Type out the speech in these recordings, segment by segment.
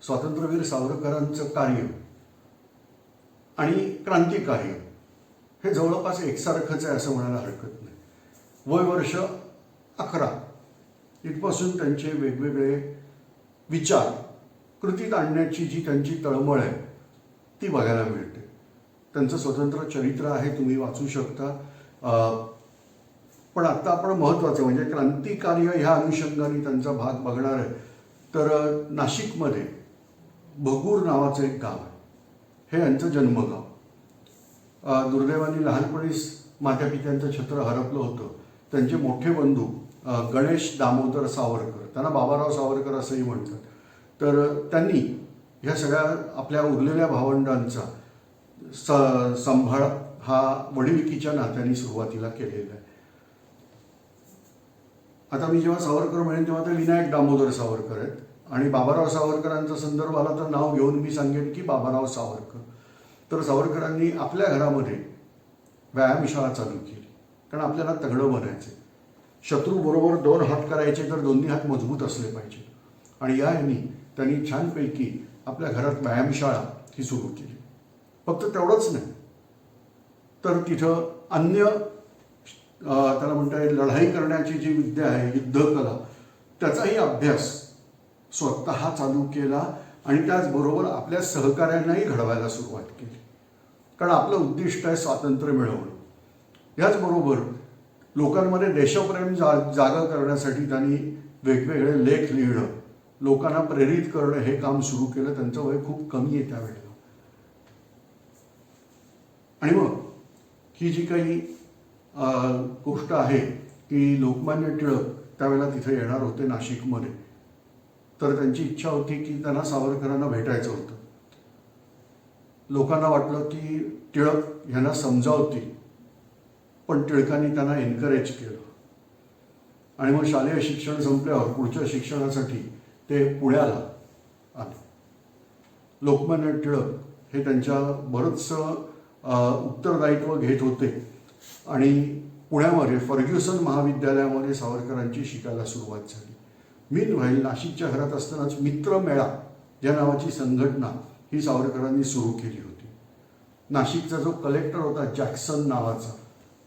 स्वातंत्र्यवीर सावरकरांचं कार्य आणि क्रांतिकार्य हे जवळपास एकसारखंच आहे असं म्हणायला हरकत नाही. वय वर्ष 11 इथपासून त्यांचे वेगवेगळे विचार कृतीत आणण्याची जी त्यांची तळमळ आहे ती बघायला मिळते. त्यांचं स्वतंत्र चरित्र आहे, तुम्ही वाचू शकता. पण आत्ता आपण महत्त्वाचं म्हणजे क्रांतिकार्य ह्या अनुषंगाने त्यांचा भाग बघणार आहे. तर नाशिकमध्ये भगूर नावाचं एक गाव आहे, हे यांचं जन्मगाव. दुर्दैवाने लहानपणीच मातापित्यांचं छत्र हरपलं होतं. त्यांचे मोठे बंधू गणेश दामोदर सावरकर, त्यांना बाबाराव सावरकर असंही म्हणतात. तर त्यांनी ह्या सगळ्या आपल्या उरलेल्या भावंडांचा सांभाळ हा वडिलकीच्या नात्याने सुरुवातीला केलेला आहे. आता मी जेव्हा सावरकर म्हणेन तेव्हा ते विनायक दामोदर सावरकर आहेत. आणि बाबाराव सावरकरांचा संदर्भ आला तर नाव घेऊन मी सांगेन की बाबाराव सावरकर. तर सावरकरांनी आपल्या घरामध्ये व्यायामशाळा चालू केली, कारण आपल्याला तगडं बनायचं. शत्रूबरोबर 2 हात करायचे तर दोन्ही हात मजबूत असले पाहिजे. आणि यांनी त्यांनी छानपैकी आपल्या घरात व्यायामशाळा ही सुरू केली. फक्त तेवढंच नाही तर तिथं अन्य त्याला म्हणता येईल लढाई करण्याची जी विद्या आहे, युद्धकला, त्याचाही अभ्यास स्वतः चालू केला. आणि त्याचबरोबर आपल्या सहकाऱ्यांनाही घडवायला सुरुवात केली, कारण आपलं उद्दिष्ट आहे स्वातंत्र्य मिळवणं. याचबरोबर लोकांमध्ये देशप्रेम जागा करण्यासाठी त्यांनी वेगवेगळे लेख लिहिणं, लोकांना प्रेरित करणं हे काम सुरू केलं. त्यांचं वय खूप कमी आहे त्यावेळेला. आणि मग ही जी काही गोष्ट आहे की लोकमान्य टिळक त्यावेळेला तिथे येणार होते नाशिकमध्ये. तर त्यांची इच्छा होती की त्यांना सावरकरांना भेटायचं होतं. लोकांना वाटलं की टिळक ह्यांना समजावतील, पण टिळकांनी त्यांना एनकरेज केलं. आणि मग शालेय शिक्षण संपल्यावर पुढच्या शिक्षणासाठी ते पुण्याला आले. लोकमान्य टिळक हे त्यांच्या बरंचसं उत्तरदायित्व घेत होते आणि पुण्यामध्ये फर्ग्युसन महाविद्यालयामध्ये सावरकरांची शिकायला सुरुवात झाली. मीनव्हाईल नाशिकच्या घरात असतानाच मित्रमेळा या नावाची संघटना ही सावरकरांनी सुरू केली होती. नाशिकचा जो कलेक्टर होता जॅक्सन नावाचा,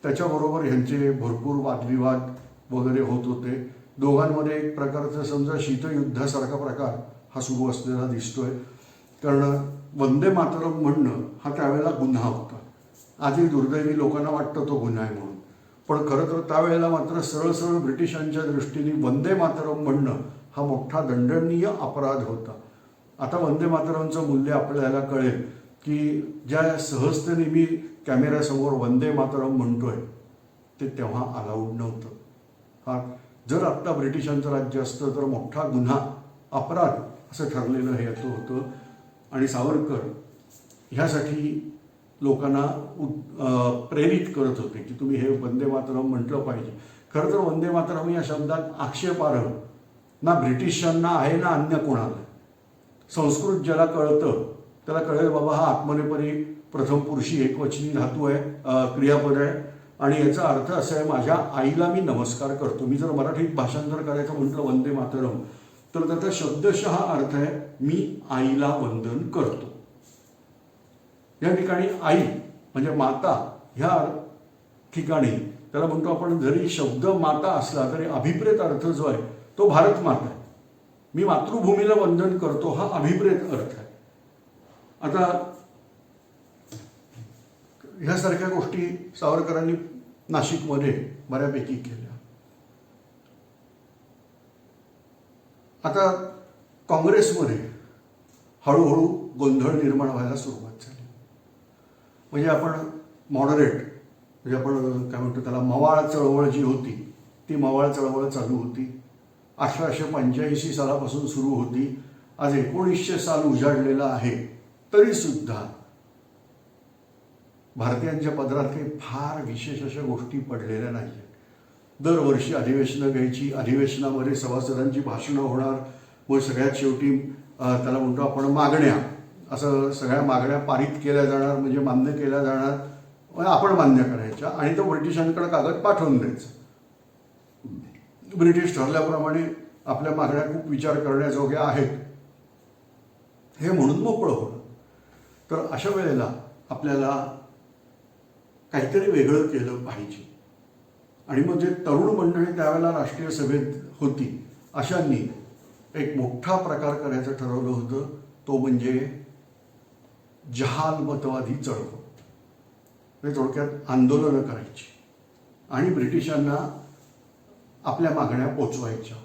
त्याच्याबरोबर ह्यांचे भरपूर वादविवाद वगैरे होत होते. दोघांमध्ये एक प्रकारचं समजा शीतयुद्धासारखा प्रकार हा सुरू असलेला दिसतोय. कारण वंदे मातरम म्हणणं हा त्यावेळेला गुन्हा होता. आधी दुर्दैवी लोकांना वाटतं तो गुन्हा आहे म्हणून, पण खरं तर त्यावेळेला मात्र सरळ सरळ ब्रिटिशांच्या दृष्टीने वंदे मातरम म्हणणं हा मोठा दंडनीय अपराध होता. आता वंदे मातरमचं मूल्य आपल्याला कळेल की ज्या सहजतेने मी कॅमेऱ्यासमोर वंदे मातरम म्हणतोय ते तेव्हा अलाउड नव्हतं. हा जर आत्ता ब्रिटिशांचं राज्य असतं तर मोठा गुन्हा, अपराध असं ठरलेलं हे होतं. आणि सावरकर ह्यासाठी लोकांना प्रेरित करत होते की तुम्ही हे वंदे मातरम म्हटलं पाहिजे. खरं तर वंदे मातरम या शब्दात आक्षेपार्ह ना ब्रिटिशांना आहे ना अन्य कोणाला. संस्कृत ज्याला कळतं त्याला कळेल बाबा हा आत्मनेपदी प्रथम पुरुषी एकवचनी धातू आहे, क्रियापद आहे. आणि याचा अर्थ असा आहे माझ्या आईला मी नमस्कार करतो. मी जर मराठीत भाषांतर करायचं म्हटलं वंदे मातरम तर त्याचा शब्दशः अर्थ आहे मी आईला वंदन करतो. या ठिकाणी आई म्हणजे माता ह्या ठिकाणी त्याला म्हणतो आपण, जरी शब्द माता असला तरी अभिप्रेत अर्थ जो आहे तो भारत माता आहे. मी मातृभूमीला वंदन करतो हा अभिप्रेत अर्थ आहे. आता ह्यासारख्या गोष्टी सावरकरांनी नाशिकमध्ये बऱ्यापैकी केल्या. आता काँग्रेसमध्ये हळूहळू गोंधळ निर्माण व्हायला सुरुवात झाली. म्हणजे आपण मॉडरेट म्हणजे आपण काय म्हणतो त्याला मवाळ चळवळ जी होती ती मवाळ चळवळ चालू होती. 1885 सालापासून सुरू होती. आज 1900 साल उजाडलेला आहे तरीसुद्धा भारतीयांच्या पदरात काही फार विशेष अशा गोष्टी पडलेल्या नाही आहेत. दरवर्षी अधिवेशनं घ्यायची, अधिवेशनामध्ये सभासदांची भाषणं होणार, मग सगळ्यात शेवटी त्याला म्हणतो आपण मागण्या, असं सगळ्या मागण्या पारित केल्या जाणार म्हणजे मान्य केल्या जाणार, आपण मान्य करायच्या आणि तो ब्रिटिशांकडे कागद पाठवून द्यायचं. ब्रिटिश ठरल्याप्रमाणे आपल्या मागण्या खूप विचार करण्याजोग्या आहेत हे म्हणून मोकळं होणं. तर अशा वेळेला आपल्याला काहीतरी वेगळं केलं पाहिजे. आणि मग जे तरुण मंडळी त्यावेळेला राष्ट्रीय सभेत होती अशांनी एक मोठा प्रकार करायचं ठरवलं होतं, तो म्हणजे जहालमतवादी चळवळ. म्हणजे थोडक्यात आंदोलनं करायची आणि ब्रिटिशांना आपल्या मागण्या पोचवायच्या,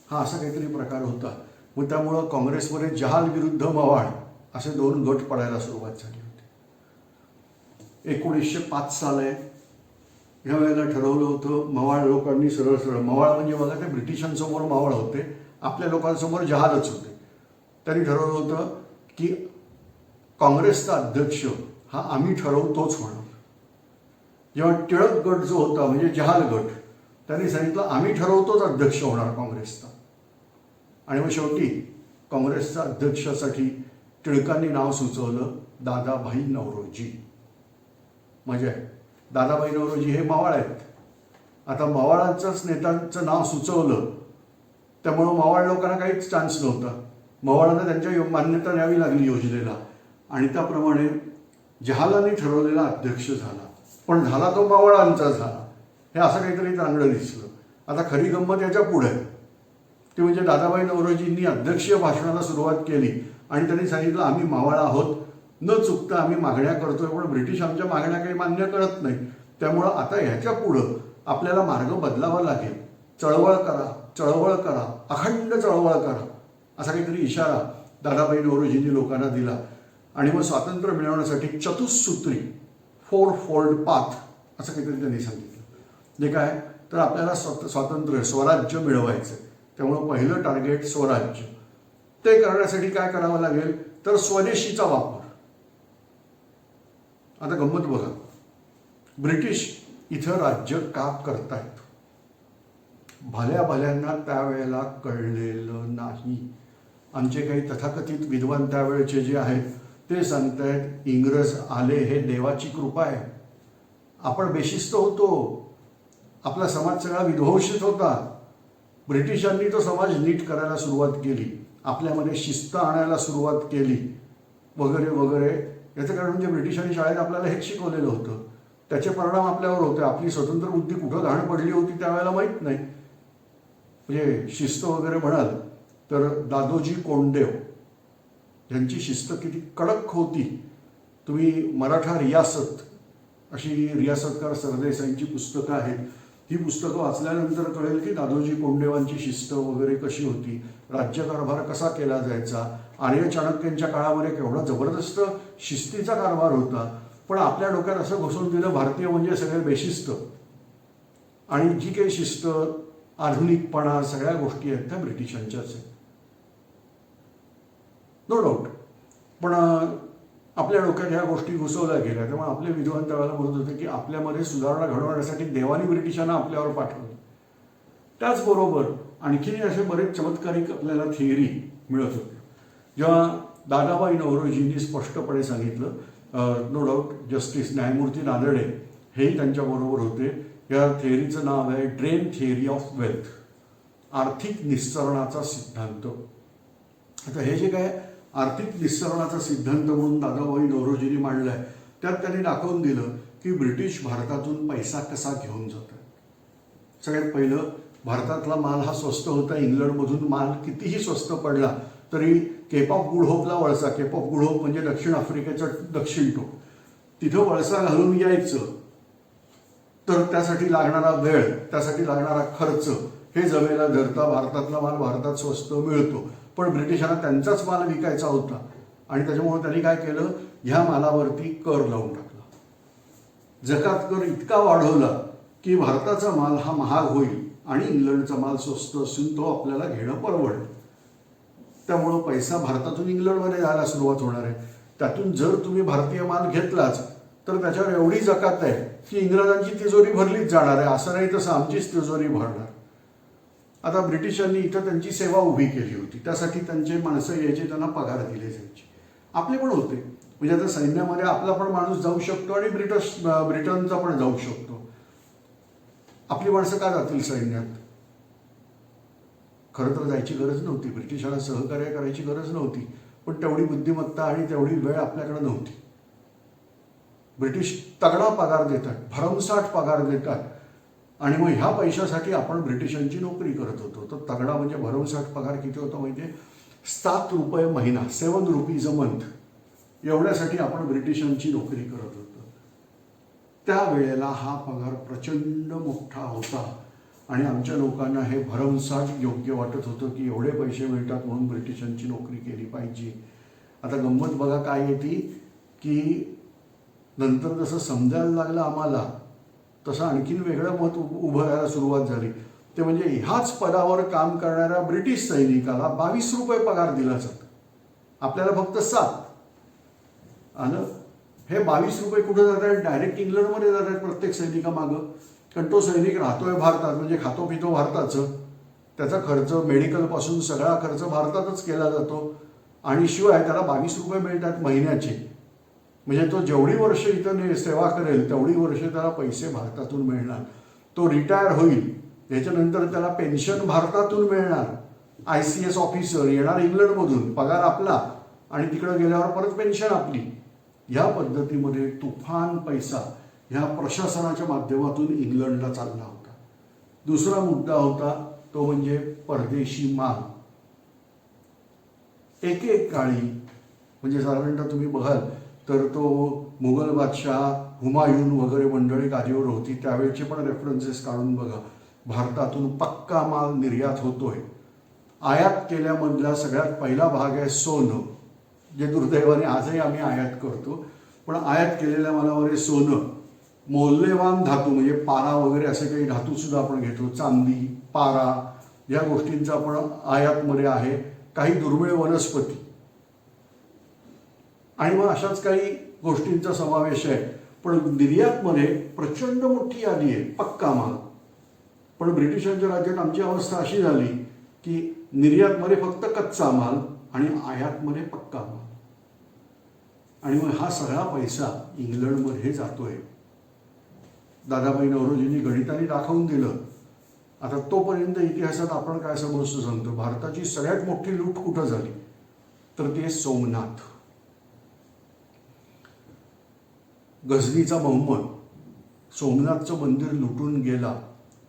हा असा काहीतरी प्रकार होता. मग त्यामुळं काँग्रेसमध्ये जहाल विरुद्ध मवाळ असे 2 गट पडायला सुरुवात झाली होती. 1905 साल आहे. ह्या वेळेला ठरवलं होतं मवाळ लोकांनी सरळ सरळ, मवाळ म्हणजे बघा ते ब्रिटिशांसमोर मवाळ होते, आपल्या लोकांसमोर जहालच होते. त्यांनी ठरवलं होतं की काँग्रेसचा अध्यक्ष हा आम्ही ठरवतोच होणार. जेव्हा टिळक गट जो होता म्हणजे जहाल गट, त्यांनी सांगितलं आम्ही ठरवतोच अध्यक्ष होणार काँग्रेसचा. आणि मग शेवटी काँग्रेसच्या अध्यक्षासाठी टिळकांनी नाव सुचवलं दादाभाई नौरोजी. म्हणजे दादाभाई नौरोजी हे मवाळ आहेत. आता मवाळांच्याच नेत्यांचं नाव सुचवलं त्यामुळं मवाळ लोकांना काहीच चान्स नव्हता. मवाळांना त्यांच्या मान्यता द्यावी लागली योजनेला आणि त्याप्रमाणे जहालांनी ठरवलेला अध्यक्ष झाला. पण झाला तो मवाळांचा झाला. हे असं काहीतरी चांगलं दिसलं. आता खरी गंमत याच्या पुढे ते म्हणजे दादाभाई नौरोजींनी अध्यक्षीय भाषणाला सुरुवात केली आणि त्यांनी सांगितलं आम्ही मावळ आहोत, न चुकता आम्ही मागण्या करतोय, पण ब्रिटिश आमच्या मागण्या काही मान्य करत नाही. त्यामुळं आता ह्याच्या पुढं आपल्याला मार्ग बदलावा लागेल. चळवळ करा, चळवळ करा, अखंड चळवळ करा, असा काहीतरी इशारा दादाभाई नौरोजींनी लोकांना दिला. आणि मग स्वातंत्र्य मिळवण्यासाठी चतुसूत्री 4 फोल्ड पाथ असं काहीतरी त्यांनी सांगितलं. जे काय तर आपल्याला स्वातंत्र्य स्वराज्य मिळवायचं. त्यामुळं पहिलं टार्गेट स्वराज्य. ते करण्यासाठी काय करावं लागेल तर स्वदेशीचा वापर. आता गंमत बघा, ब्रिटिश इथं राज्य का करतायत भल्या भल्यांना त्यावेळेला कळलेलं नाही. आमचे काही तथाकथित विद्वान त्यावेळेचे जे आहेत ते सांगतायत इंग्रज आले हे देवाची कृपा आहे. आपण बेशिस्त होतो, आपला समाज सगळा विध्वंसित होता. ब्रिटिशांनी तो समाज नीट करायला सुरुवात केली, आपल्यामध्ये शिस्त आणायला सुरुवात केली वगैरे वगैरे. याचं कारण म्हणजे ब्रिटिशांनी शाळेत आपल्याला हेच शिकवलेलं होतं. त्याचे परिणाम आपल्यावर होते. आपली स्वतंत्र बुद्धी कुठं घाण पडली होती त्यावेळेला माहीत नाही. म्हणजे शिस्त वगैरे म्हणाल तर दादोजी कोंडदेव यांची शिस्त किती कडक होती. तुम्ही मराठा रियासत अशी रियासतकार सरदेसाईंची पुस्तकं आहेत, ही पुस्तकं वाचल्यानंतर कळेल की दादोजी कोंडदेवांची शिस्त वगैरे कशी होती, राज्यकारभार कसा केला जायचा. आर्य चाणक्यांच्या काळामध्ये केवढा जबरदस्त शिस्तीचा कारभार होता. पण आपल्या डोक्यात असं घुसून दिलं भारतीय म्हणजे सगळे बेशिस्त, आणि जी काही शिस्त आधुनिकपणा सगळ्या गोष्टी आहेत त्या ब्रिटिशांच्याच आहेत. No doubt. पण आपल्या डोक्यात ह्या गोष्टी घुसवल्या गेल्या. त्यामुळे आपले विद्वान त्यावेळेला म्हणत होते की आपल्यामध्ये सुधारणा घडवण्यासाठी देवानी ब्रिटिशांना आपल्यावर पाठवलं. त्याचबरोबर आणखीन असे बरेच चमत्कारिक आपल्याला थिअरी मिळत होते. जेव्हा दादाभाई नौरोजींनी स्पष्टपणे सांगितलं, नो डाऊट जस्टिस न्यायमूर्ती नांदडे हेही त्यांच्याबरोबर होते. या थिअरीचं नाव आहे ड्रेन थिअरी ऑफ वेल्थ, आर्थिक निस्सरणाचा सिद्धांत. आता हे जे काय आर्थिक निस्सरणाचा सिद्धांत म्हणून दादाभाई नौरोजींनी मांडलाय, त्यात त्यांनी दाखवून दिलं की ब्रिटिश भारतातून पैसा कसा घेऊन जातात. सगळ्यात पहिलं, भारतातला माल हा स्वस्त होता. इंग्लंडमधून माल कितीही स्वस्त पडला तरी केप ऑफ गुड होपला वळसा, केप ऑफ गुड होप म्हणजे दक्षिण आफ्रिकेचं दक्षिण टोक, तिथं वळसा घालून यायचं. तर त्यासाठी लागणारा वेळ, त्यासाठी लागणारा खर्च हे जमेला धरता भारतातला माल भारतात स्वस्त मिळतो. पण ब्रिटिशांना त्यांचाच माल विकायचा होता आणि त्याच्यामुळे त्यांनी काय केलं, ह्या मालावरती कर लावून टाकला. जकात कर इतका वाढवला की भारताचा माल हा महाग होईल आणि इंग्लंडचा माल स्वस्त असून तो आपल्याला घेणं परवडेल. त्यामुळं पैसा भारतातून इंग्लंडमध्ये जायला सुरुवात होणार आहे. त्यातून जर तुम्ही भारतीय माल घेतलाच तर त्याच्यावर एवढी जकात आहे की इंग्रजांची तिजोरी भरलीच जाणार आहे. असं नाही तसं आमचीच तिजोरी भरणार. आता ब्रिटिशांनी इथं त्यांची सेवा उभी केली होती, त्यासाठी त्यांचे माणसं यायचे, त्यांना पगार दिले जायचे. आपले पण होते. म्हणजे आता सैन्यामध्ये आपला पण माणूस जाऊ शकतो आणि ब्रिटनचा पण जाऊ शकतो. आपली माणसं का जातील सैन्यात? खरं तर जायची गरज नव्हती, ब्रिटिशांना सहकार्य करायची गरज नव्हती. पण तेवढी बुद्धिमत्ता आणि तेवढी वेळ आपल्याकडे नव्हती. ब्रिटिश तगडा पगार देतात, भरमसाठ पगार देतात, आणि मग ह्या पैशासाठी आपण ब्रिटिशांची नोकरी करत होतो. तर तगडा म्हणजे भरमसाठ पगार किती होता म्हणजे ₹7 महिना, 7 रुपीज अ मंथ, एवढ्यासाठी आपण ब्रिटिशांची नोकरी करत होतो. त्यावेळेला हा पगार प्रचंड मोठा होता आणि आमच्या लोकांना हे भरमसाठ योग्य वाटत होतं की एवढे पैसे मिळतात म्हणून ब्रिटिशांची नोकरी केली पाहिजे. आता गंमत बघा काय येते की नंतर जसं समजायला लागलं आम्हाला तसं आणखीन वेगळं मत उभं राहायला सुरुवात झाली. ते म्हणजे ह्याच पदावर काम करणाऱ्या ब्रिटिश सैनिकाला ₹22 पगार दिला जातो, आपल्याला फक्त 7. आलं. हे ₹22 कुठं जात आहेत? डायरेक्ट इंग्लंडमध्ये जात आहेत प्रत्येक सैनिकामागं. कारण तो सैनिक राहतोय भारतात, म्हणजे खातो पितो भारताचं, त्याचा खर्च मेडिकलपासून सगळा खर्च भारतातच केला जातो, आणि शिवाय त्याला ₹22 मिळतात महिन्याचे. म्हणजे तो जेवढी वर्ष इथं सेवा करेल तेवढी वर्ष त्याला पैसे भारतातून मिळणार. तो रिटायर होईल त्याच्यानंतर त्याला पेन्शन भारतातून मिळणार. ICS ऑफिसर येणार इंग्लंडमधून, पगार आपला, आणि तिकडं गेल्यावर परत पेन्शन आपली. या पद्धतीमध्ये तुफान पैसा ह्या प्रशासनाच्या माध्यमातून इंग्लंडला चालला होता. दुसरा मुद्दा होता तो म्हणजे परदेशी माल. एक काळी म्हणजे साधारणतः तुम्ही बघाल तर तो मुघल बादशाह हुमायून वगैरे मंडळी गादीवर होती त्यावेळेचे पण रेफरन्सेस काढून बघा. भारतातून पक्का माल निर्यात होतोय. आयात केल्यामधला सगळ्यात पहिला भाग आहे सोनं, जे दुर्दैवाने आजही आम्ही आयात करतो. पण आयात केलेल्या मालावर आहे सोनं, मौल्यवान धातू म्हणजे पारा वगैरे असे काही धातू सुद्धा आपण घेतो, चांदी, पारा, या गोष्टींचा आपण आयातमध्ये आहे. काही दुर्मिळ वनस्पती आणि मग अशाच काही गोष्टींचा समावेश आहे. पण निर्यातमध्ये प्रचंड मोठी यादी आहे पक्का माल. पण ब्रिटिशांच्या राज्यात आमची अवस्था अशी झाली की निर्यातमध्ये फक्त कच्चा माल आणि आयातमध्ये पक्का माल, आणि मग हा सगळा पैसा इंग्लंडमध्ये जातोय. दादाभाई नौरोजींनी गणिताने दाखवून दिलं. आता तोपर्यंत इतिहासात आपण काय समजतो सांगतो, भारताची सगळ्यात मोठी लूट कुठं झाली तर ते सोमनाथ. गझनीचा मोहम्मद सोमनाथचं मंदिर लुटून गेला,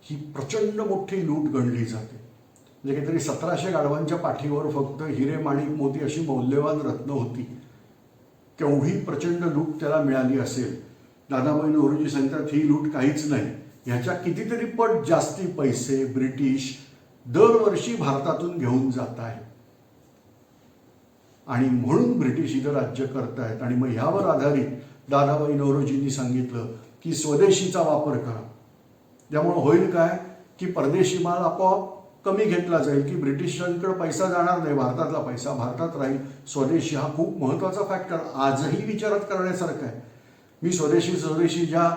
ही प्रचंड मोठी लूट गणली जाते. म्हणजे काहीतरी 1700 गाढवांच्या पाठीवर फक्त हिरे, माणिक, मोती अशी मौल्यवान रत्न होती. केवढी प्रचंड लूट त्याला मिळाली असेल. दादाभाई नौरोजी सांगतात ही लूट काहीच नाही, ह्याच्या कितीतरी पट जास्ती पैसे ब्रिटिश दरवर्षी भारतातून घेऊन जात आहेत, आणि म्हणून ब्रिटिश इथं राज्य करतायत. आणि मग ह्यावर आधारित दादाभाई नौरोजींनी सांगितलं की स्वदेशीचा वापर करा. त्यामुळे होईल काय की परदेशी माल आपोआप कमी घेतला जाईल, की ब्रिटिशांकडे पैसा जाणार नाही, भारतातला पैसा भारतात राहील. स्वदेशी हा खूप महत्त्वाचा फॅक्टर आजही विचारात करण्यासारखा आहे. मी स्वदेशी ज्या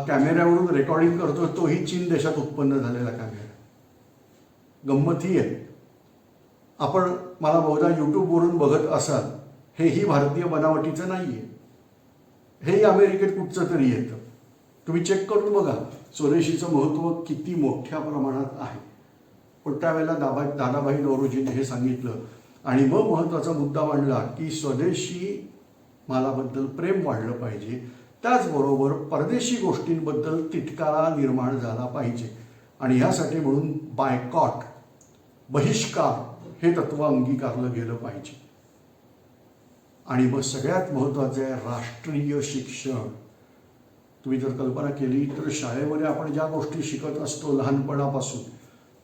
कॅमेऱ्यावरून रेकॉर्डिंग करतो तोही चीन देशात उत्पन्न झालेला कॅमेरा. गंमत ही आहे, आपण मला बहुधा यूट्यूबवरून बघत असाल, हेही भारतीय बनावटीचं नाही आहे, हेही अमेरिकेत कुठचं तरी येतं. तुम्ही चेक करून बघा स्वदेशीचं महत्त्व किती मोठ्या प्रमाणात आहे. पण त्यावेळेला दादाभाई नौरोजींनी हे सांगितलं, आणि मग महत्त्वाचा मुद्दा मांडला की स्वदेशी मालाबद्दल प्रेम वाढलं पाहिजे, त्याचबरोबर परदेशी गोष्टींबद्दल तिटकारा निर्माण झाला पाहिजे, आणि ह्यासाठी म्हणून बायकॉट, बहिष्कार हे तत्व अंगीकारलं गेलं पाहिजे. आणि मग सगळ्यात महत्त्वाचं आहे राष्ट्रीय शिक्षण. तुम्ही जर कल्पना केली तर शाळेमध्ये आपण ज्या गोष्टी शिकत असतो लहानपणापासून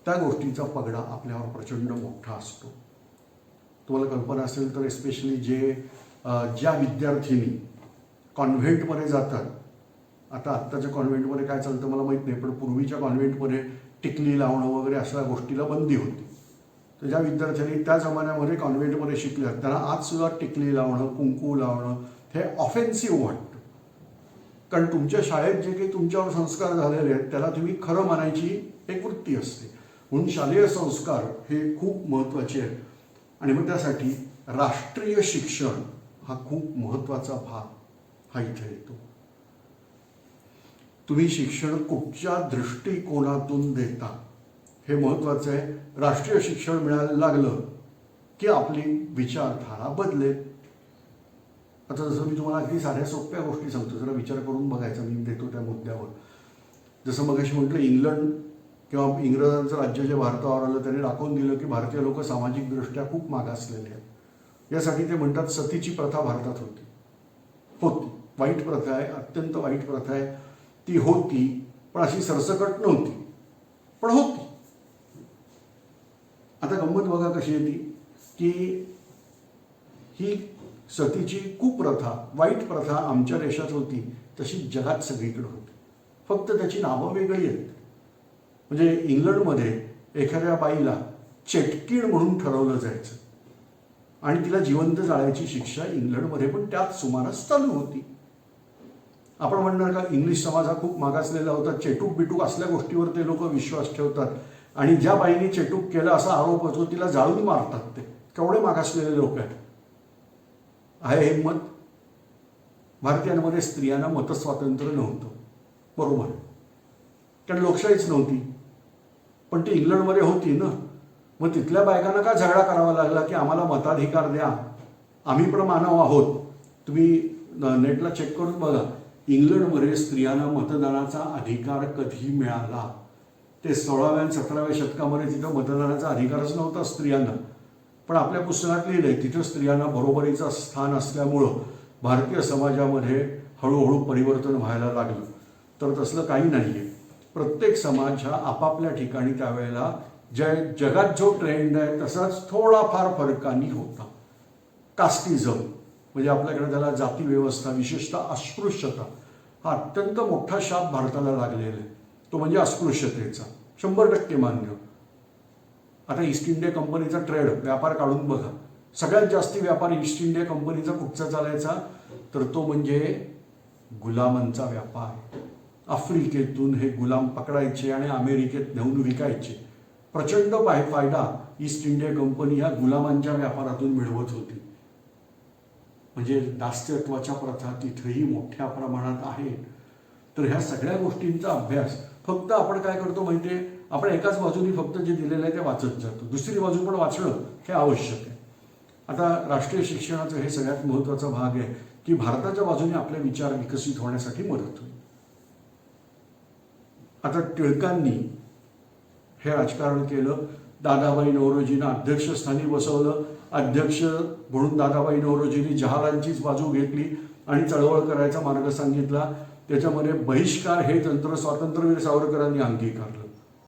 त्या गोष्टीचा पगडा आपल्यावर प्रचंड मोठा असतो. तुम्हाला कल्पना असेल तर एस्पेशली ज्या विद्यार्थिनी कॉन्व्हेंटमध्ये जातात, आता आत्ताच्या कॉन्व्हेंटमध्ये काय चालतं मला माहीत नाही, पण पूर्वीच्या कॉन्व्हेंटमध्ये टिकली लावणं वगैरे अशा गोष्टीला बंदी होती. तर ज्या विद्यार्थ्यांनी त्या जमान्यामध्ये कॉन्व्हेंटमध्ये शिकल्या त्यांना आजसुद्धा टिकली लावणं, कुंकू लावणं हे ऑफेन्सिव्ह वाटतं. कारण तुमच्या शाळेत जे काही तुमच्यावर संस्कार झालेले आहेत त्याला तुम्ही खरं मानायची एक वृत्ती असते. म्हणून शालेय संस्कार हे खूप महत्त्वाचे आहेत. आणि मग त्यासाठी राष्ट्रीय शिक्षण हा खूप महत्त्वाचा भाग हा इथे येतो. तुम्ही शिक्षण कुठच्या दृष्टिकोनातून देता हे महत्त्वाचं आहे. राष्ट्रीय शिक्षण मिळायला लागलं की आपली विचारधारा बदलेल. आता जसं मी तुम्हाला अगदी साध्या सोप्या गोष्टी सांगतो, जरा विचार करून बघायचा मी देतो त्या मुद्द्यावर. जसं मगाशी म्हटलं, इंग्लंड किंवा इंग्रजांचं राज्य जे भारतावर आलं त्याने दाखवून दिलं की भारतीय लोक सामाजिकदृष्ट्या खूप मागासलेले आहेत. यासाठी ते म्हणतात सतीची प्रथा भारतात होती. वाईट प्रथा आहे, अत्यंत वाईट प्रथा आहे. ती होती पण अशी सरसकट नव्हती, पण होती. आता गंमत बघा कशी येते की ही सतीची कुप्रथा, वाईट प्रथा आमच्या देशात होती तशी जगात सगळीकडे होती, फक्त त्याची नावं वेगळी आहेत. म्हणजे इंग्लंडमध्ये एखाद्या बाईला चेटकीण म्हणून ठरवलं जायचं आणि तिला जिवंत जाळायची शिक्षा इंग्लंडमध्ये पण त्याच सुमारास चालू होती. आपण म्हणणार का इंग्लिश समाज हा खूप मागासलेला होता, चेटूक बिटूक असल्या गोष्टीवर ते लोक विश्वास ठेवतात आणि ज्या बाईने चेटूक केलं असा आरोप होतो तिला जाळून मारतात. ते केवढे मागासलेले लोक आहेत. आहे हिंमत. भारतीयांमध्ये स्त्रियांना मतस्वातंत्र्य नव्हतं, बरोबर, कारण लोकशाहीच नव्हती, पण ती इंग्लंडमध्ये होती ना. मग तिथल्या बायकांना का झगडा करावा लागला की आम्हाला मताधिकार द्या, आम्ही पण मानव आहोत. तुम्ही नेटला चेक करून बघा, इंग्लंडमध्ये स्त्रियांना मतदानाचा अधिकार कधी मिळाला. ते 16व्या आणि 17व्या शतकामध्ये तिथं मतदानाचा अधिकारच नव्हता स्त्रियांना, पण आपल्या पुस्तकात लिहिलंय तिथं स्त्रियांना बरोबरीचं स्थान असल्यामुळं भारतीय समाजामध्ये हळूहळू परिवर्तन व्हायला लागलं. तर तसलं काही नाही आहे. प्रत्येक समाज हा आपापल्या ठिकाणी त्यावेळेला जगात जो ट्रेंड आहे तसाच थोडाफार फरकानी होता. कास्टिझम म्हणजे आपल्याकडे त्याला जाती व्यवस्था, विशेषतः अस्पृश्यता हा अत्यंत मोठा शाप भारताला लागलेला आहे. तो म्हणजे अस्पृश्यतेचा 100% मान्य. आता ईस्ट इंडिया कंपनीचा ट्रेड व्यापार काढून बघा, सगळ्यात जास्ती व्यापार ईस्ट इंडिया कंपनीचा कुठचा चालायचा, तर तो म्हणजे गुलामांचा व्यापार. आफ्रिकेतून हे गुलाम पकडायचे आणि अमेरिकेत नेऊन विकायचे. प्रचंड फायदा ईस्ट इंडिया कंपनी ह्या गुलामांच्या व्यापारातून मिळवत होती. म्हणजे दास्यत्वाच्या प्रथा तिथेही मोठ्या प्रमाणात आहेत. तर ह्या सगळ्या गोष्टींचा अभ्यास फक्त आपण काय करतो माहितीये, आपण एकाच बाजूनी फक्त जे दिलेलं आहे ते वाचत जातो, दुसरी बाजू पण वाचणं हे आवश्यक आहे. आता राष्ट्रीय शिक्षणाचं हे सगळ्यात महत्त्वाचा भाग आहे की भारताच्या बाजूने आपले विचार विकसित होण्यासाठी मदत होईल. आता टिळकांनी हे राजकारण केलं, दादाबाई नौरोजींना अध्यक्षस्थानी बसवलं. अध्यक्ष म्हणून दादाबाई नौरोजींनी जहालांचीच बाजू घेतली आणि चळवळ करायचा मार्ग सांगितला. त्याच्यामध्ये बहिष्कार हे तंत्र स्वातंत्र्यवीर सावरकरांनी अंगीकारलं.